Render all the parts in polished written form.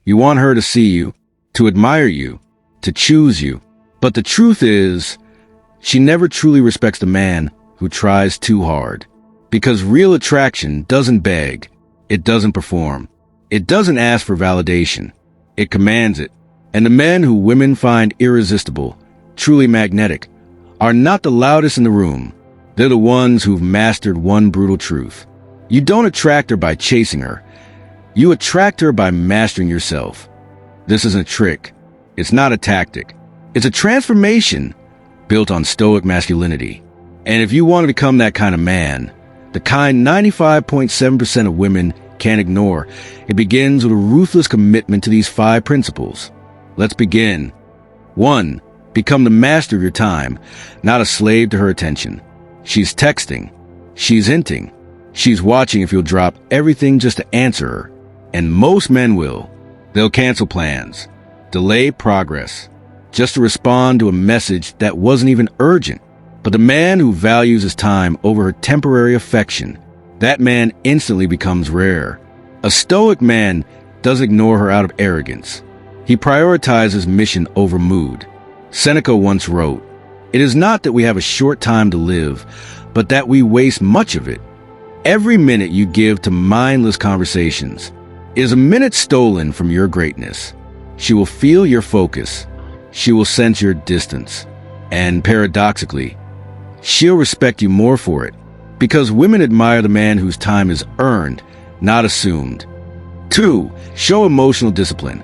You want her to see you, to admire you, to choose you. But the truth is, she never truly respects the man who tries too hard. Because real attraction doesn't beg. It doesn't perform. It doesn't ask for validation. It commands it. And the men who women find irresistible, truly magnetic, are not the loudest in the room. They're the ones who've mastered one brutal truth. You don't attract her by chasing her. You attract her by mastering yourself. This isn't a trick. It's not a tactic. It's a transformation built on Stoic masculinity. And if you want to become that kind of man, the kind 95.7% of women can't ignore, it begins with a ruthless commitment to these 5 principles. Let's begin. 1. Become the master of your time, not a slave to her attention. She's texting. She's hinting. She's watching if you'll drop everything just to answer her. And most men will. They'll cancel plans, delay progress, just to respond to a message that wasn't even urgent. But the man who values his time over her temporary affection, that man instantly becomes rare. A Stoic man doesn't ignore her out of arrogance. He prioritizes mission over mood. Seneca once wrote, "It is not that we have a short time to live, but that we waste much of it." Every minute you give to mindless conversations is a minute stolen from your greatness. She will feel your focus. She will sense your distance. And paradoxically, she'll respect you more for it, because women admire the man whose time is earned, not assumed. 2. Show emotional discipline,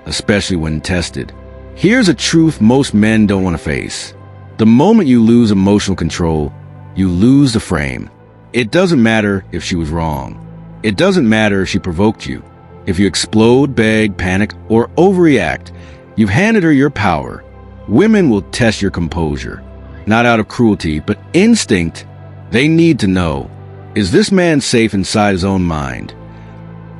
especially when tested. Here's a truth most men don't want to face. The moment you lose emotional control, you lose the frame. It doesn't matter if she was wrong. It doesn't matter if she provoked you. If you explode, beg, panic, or overreact, you've handed her your power. Women will test your composure, not out of cruelty, but instinct. They need to know, is this man safe inside his own mind?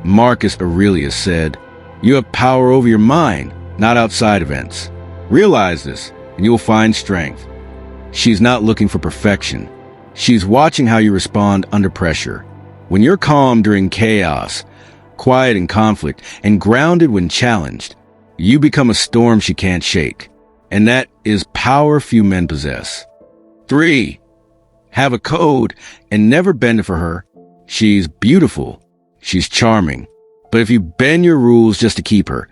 Marcus Aurelius said, "You have power over your mind, not outside events." Realize this, and you will find strength. She's not looking for perfection. She's watching how you respond under pressure. When you're calm during chaos, quiet in conflict, and grounded when challenged, you become a storm she can't shake. And that is power few men possess. 3. Have a code and never bend it for her. She's beautiful. She's charming. But if you bend your rules just to keep her,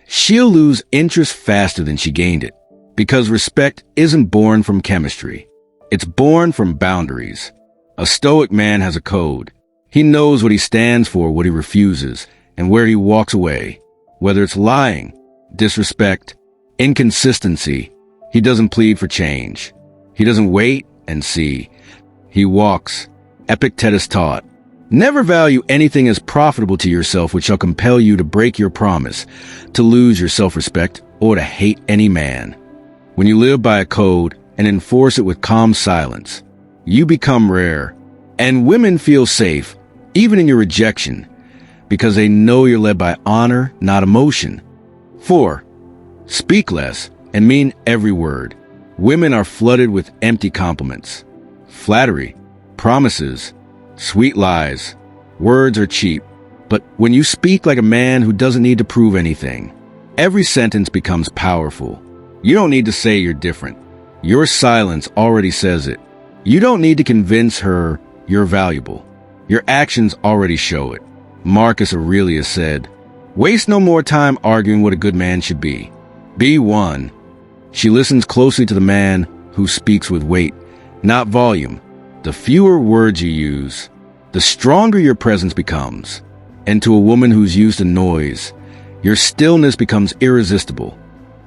she'll lose interest faster than she gained it. Because respect isn't born from chemistry. It's born from boundaries. A Stoic man has a code. He knows what he stands for, what he refuses, and where he walks away. Whether it's lying, disrespect, inconsistency, he doesn't plead for change. He doesn't wait and see. He walks. Epictetus taught, "Never value anything as profitable to yourself which shall compel you to break your promise, to lose your self-respect, or to hate any man." When you live by a code and enforce it with calm silence, you become rare. And women feel safe, even in your rejection, because they know you're led by honor, not emotion. 4. Speak less and mean every word. Women are flooded with empty compliments, flattery, promises, sweet lies. Words are cheap. But when you speak like a man who doesn't need to prove anything, every sentence becomes powerful. You don't need to say you're different. Your silence already says it. You don't need to convince her you're valuable. Your actions already show it. Marcus Aurelius said, "Waste no more time arguing what a good man should be. Be one." She listens closely to the man who speaks with weight, not volume. The fewer words you use, the stronger your presence becomes. And to a woman who's used to noise, your stillness becomes irresistible.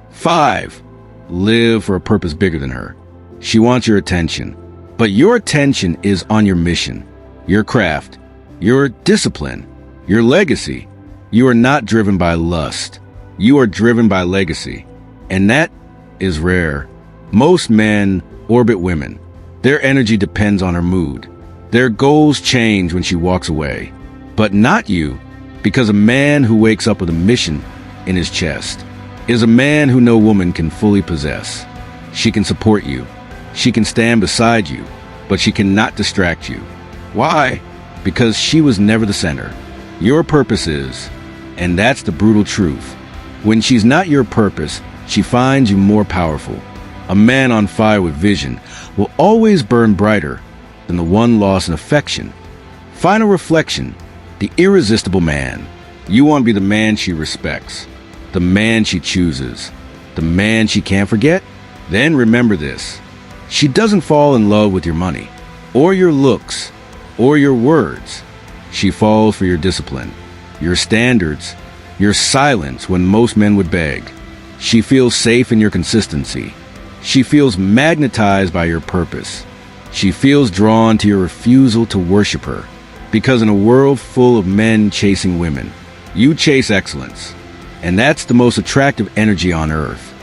5. Live for a purpose bigger than her. She wants your attention, but your attention is on your mission, your craft, your discipline, your legacy. You are not driven by lust. You are driven by legacy. And that is rare. Most men orbit women. Their energy depends on her mood. Their goals change when she walks away. But not you, because a man who wakes up with a mission in his chest is a man who no woman can fully possess. She can support you. She can stand beside you, but she cannot distract you. Why? Because she was never the center. Your purpose is, And that's the brutal truth. When she's not your purpose, she finds you more powerful. A man on fire with vision will always burn brighter than the one lost in affection. Final reflection: the irresistible man. You want to be the man she respects, the man she chooses, the man she can't forget? Then remember this: she doesn't fall in love with your money, or your looks, or your words. She falls for your discipline, your standards, your silence when most men would beg. She feels safe in your consistency. She feels magnetized by your purpose. She feels drawn to your refusal to worship her. Because in a world full of men chasing women, you chase excellence. And that's the most attractive energy on earth.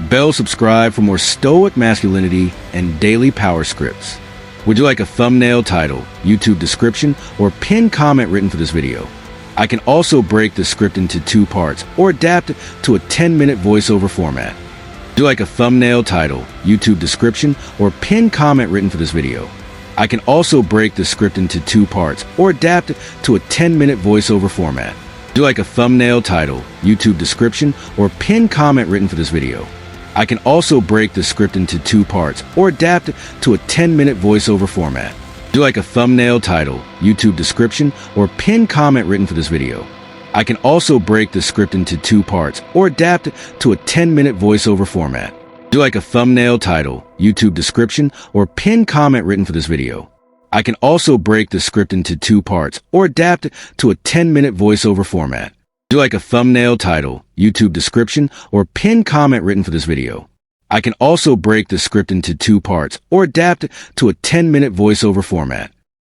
Bell subscribe for more stoic masculinity and daily power scripts. Would you like a thumbnail title, YouTube description, or pinned comment written for this video? I can also break the script into 2 parts or adapt it to a 10-minute voiceover format. Would you like a thumbnail title, YouTube description, or pinned comment written for this video? I can also break the script into 2 parts or adapt it to a 10-minute voiceover format. Would you like a thumbnail title, YouTube description, or pinned comment written for this video? I can also break the script into 2 parts or adapt it to a 10-minute voiceover format. Would you like a thumbnail title, YouTube description, or pinned comment written for this video? I can also break the script into 2 parts or adapt it to a 10-minute voiceover format. Would you like a thumbnail title, YouTube description, or pinned comment written for this video? I can also break the script into 2 parts or adapt it to a 10-minute voiceover format. Would you like a thumbnail title, YouTube description, or pinned comment written for this video? I can also break the script into 2 parts or adapt it to a 10-minute voiceover format.